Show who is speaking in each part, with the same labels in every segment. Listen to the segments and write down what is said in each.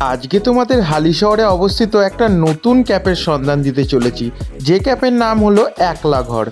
Speaker 1: আজকে তোমাদের হালিশহরে অবস্থিত একটা নতুন ক্যাফের সন্ধান দিতে চলেছি, যে ক্যাফের নাম হলো একলা ঘর।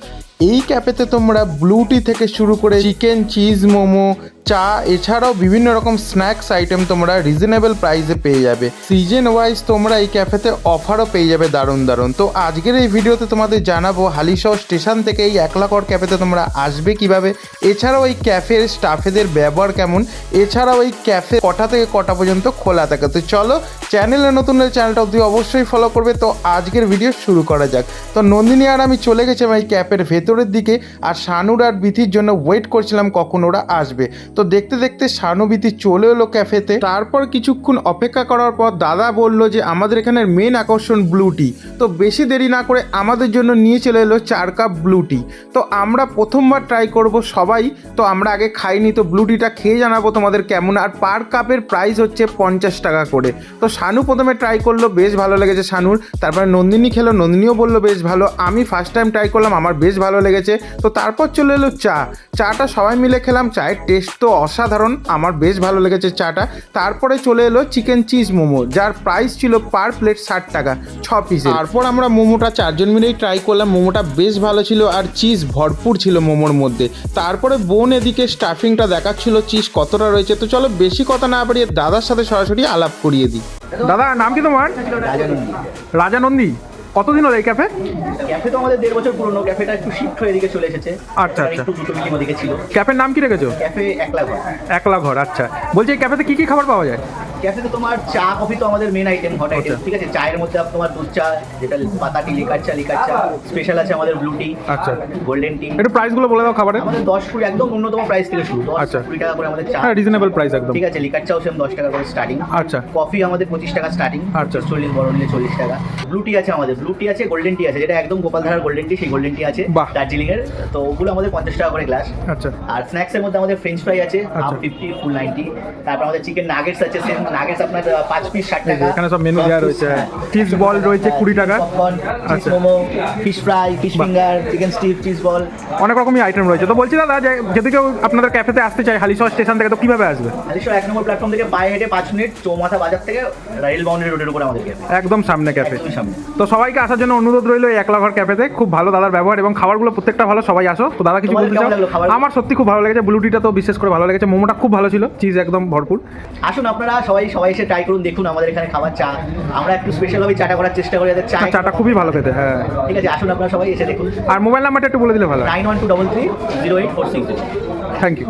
Speaker 1: এই ক্যাফেতে তোমরা ব্লু টি থেকে শুরু করে চিকেন, চিজ, মোমো, চা এছাড়াও বিভিন্ন রকম স্ন্যাক্স আইটেম তোমরা রিজনেবল প্রাইসে পেয়ে যাবে। সিজন ওয়াইজ তোমরা এই ক্যাফেতে অফারও পেয়ে যাবে দারুণ দারুণ। তো আজকের এই ভিডিওতে তোমাদের জানাবো হালিশহর স্টেশন থেকে এই একলা ঘর ক্যাফেতে তোমরা আসবে কিভাবে, এছাড়াও এই ক্যাফের স্টাফেদের ব্যবহার কেমন, এছাড়াও এই ক্যাফে কটা থেকে কটা পর্যন্ত খোলা থাকে। তো চলো, চ্যানেলে নতুন হলে চ্যানেলটা অবধি অবশ্যই ফলো করবে। তো আজকের ভিডিও শুরু করা যাক। তো নন্দিনী আর আমি চলে গেছিলাম এই ক্যাফের ভেতরের দিকে, আর শানুর আর বিথির জন্য ওয়েট করছিলাম কখন ওরা আসবে। তো দেখতে দেখতে শানু বিথি চলে এলো ক্যাফেতে। তারপর কিছুক্ষণ অপেক্ষা করার পর দাদা বলল যে আমাদের এখানের মেন আকর্ষণ ব্লু টি। তো বেশি দেরি না করে আমাদের জন্য নিয়ে চলে এলো 4 কাপ ব্লু টি। তো আমরা প্রথমবার ট্রাই করব সবাই, তো আমরা আগে খাইনি, তো ব্লু টিটা খেয়ে জানাবো তোমাদের কেমন। আর পার কাপের প্রাইস হচ্ছে 50 টাকা করে। তো শানু প্রথমে ট্রাই করলো, বেশ ভালো লেগেছে শানুর। তারপরে নন্দিনী খেলো, নন্দিনীও বললো বেশ ভালো। আমি ফার্স্ট টাইম ট্রাই করলাম, আমার বেশ ভালো লেগেছে। তো তারপর চলে এলো চাটা সবাই মিলে খেলাম। চায়ের টেস্ট তো অসাধারণ, আমার বেশ ভালো লেগেছে চাটা। তারপরে চলে এলো চিকেন চিজ মোমো, যার প্রাইস ছিল পার প্লেট 60 টাকা 6 পিসে। তারপর আমরা মোমোটা 4 জন মিলেই ট্রাই করলাম। মোমোটা বেশ ভালো ছিল আর চিজ ভরপুর ছিল মোমোর মধ্যে। তারপরে বোন এদিকে স্টাফিংটা দেখাচ্ছিল চিজ কতটা রয়েছে। তো চলো বেশি কথা না বাড়িয়ে দাদার সাথে সরাসরি আলাপ করিয়ে দিই। দাদা, নাম কি তোমার? রাজানন্দী। কতদিন হলো এই ক্যাফে?
Speaker 2: ক্যাফে তো আমাদের 1.5 বছর পুরনো। ক্যাফেটা একটু শিফট হয়ে এদিকে চলে এসেছে।
Speaker 1: আচ্ছা আচ্ছা,
Speaker 2: একটু দুটো বিল্ডিং ওদিকে ছিল।
Speaker 1: ক্যাফের নাম কি রেখেছো?
Speaker 2: ক্যাফে একলা ঘর।
Speaker 1: একলা ঘর, আচ্ছা। বলছি এই ক্যাফেতে কি কি খাবার পাওয়া যায়?
Speaker 2: ক্যাফেতে তোমার চা কফি তো আমাদের মেন আইটেম, হট আইটেম, ঠিক আছে। চায়ের মধ্যে তোমার দুধ চা, যেটা পাতা টি, লিকার চা, স্পেশাল আছে আমাদের ব্লু টি,
Speaker 1: আচ্ছা,
Speaker 2: গোল্ডেন টি।
Speaker 1: একটু প্রাইসগুলো বলে দাও খাবারের।
Speaker 2: আমাদের 10-20 একদম ন্যূনতম প্রাইস থেকে শুরু, 10-20 টাকা করে আমাদের চা।
Speaker 1: হ্যাঁ, রিজনেবল প্রাইস একদম,
Speaker 2: ঠিক আছে। লিকার চাও সেম 10 টাকা করে স্টার্টিং।
Speaker 1: আচ্ছা।
Speaker 2: কফি আমাদের 25 টাকা স্টার্টিং,
Speaker 1: আচ্ছা।
Speaker 2: 40 বড় নিলে 40 টাকা। ব্লু টি আছে আমাদের, ব্লু টি আছে, গোল্ডেন টি আছে, যেটা একদম গোপালধারার গোল্ডেন টি, সেই গোল্ডেন টি আছে দার্জিলিং এর। তো ওগুলো আমাদের 50 টাকা করে গ্লাস।
Speaker 1: আচ্ছা।
Speaker 2: আর স্ন্যাক্স এর মধ্যে আমাদের ফ্রেঞ্চ ফ্রাই আছে, হাফ 50, ফুল 90। তারপর আমাদের চিকেন নাগেটস আছে, সেম নাগেটস আপনার 5 পিস 60 টাকা।
Speaker 1: এখানে সব মেনু দেওয়া রয়েছে। চিজ বল রয়েছে 20 টাকা,
Speaker 2: cheese momo, fish fry, fish finger, chicken stick, cheese ball,
Speaker 1: অনেক রকমই আইটেম রয়েছে। তো বলছি দাদা, যদি কেউ আপনাদের ক্যাফেতে আসতে চায় হালিশহর স্টেশন থেকে, তো কিভাবে আসবে?
Speaker 2: হালিশহর 1 নম্বর প্ল্যাটফর্ম থেকে পায়ে হেঁটে 5 মিনিট, চৌমাথা বাজার থেকে রেল বাউন্ডারি রোডের উপরে আমাদের ক্যাফে,
Speaker 1: একদম সামনে ক্যাফে।
Speaker 2: সামনে।
Speaker 1: তো সবাইকে আসার জন্য অনুরোধ রইল এই একলা ঘর ক্যাফেতে। খুব ভালো দাদার ব্যবহার এবং খাবারগুলো প্রত্যেকটা ভালো, সবাই আসো। তো দাদা কিছু বলতে চাও? আমার সত্যি খুব ভালো লেগেছে, ব্লু টিটা তো বিশেষ করে ভালো লেগেছে, মোমোটা খুব ভালো ছিল, চিজ একদম ভরপুর।
Speaker 2: আসুন আপনারা সবাই এসে ট্রাই করুন, দেখুন আমাদের এখানে খাবার চা। আমরা একটু স্পেশালভাবে চাটা করার চেষ্টা করি, যাতে
Speaker 1: চাটা খুবই ভালো খেতে। হ্যাঁ,
Speaker 2: ঠিক আছে। আসুন আপনারা সবাই এসে দেখুন।
Speaker 1: আর মোবাইল নাম্বারটা একটু বলে দিলে ভালো হয়।
Speaker 2: 9123308460।
Speaker 1: Thank you.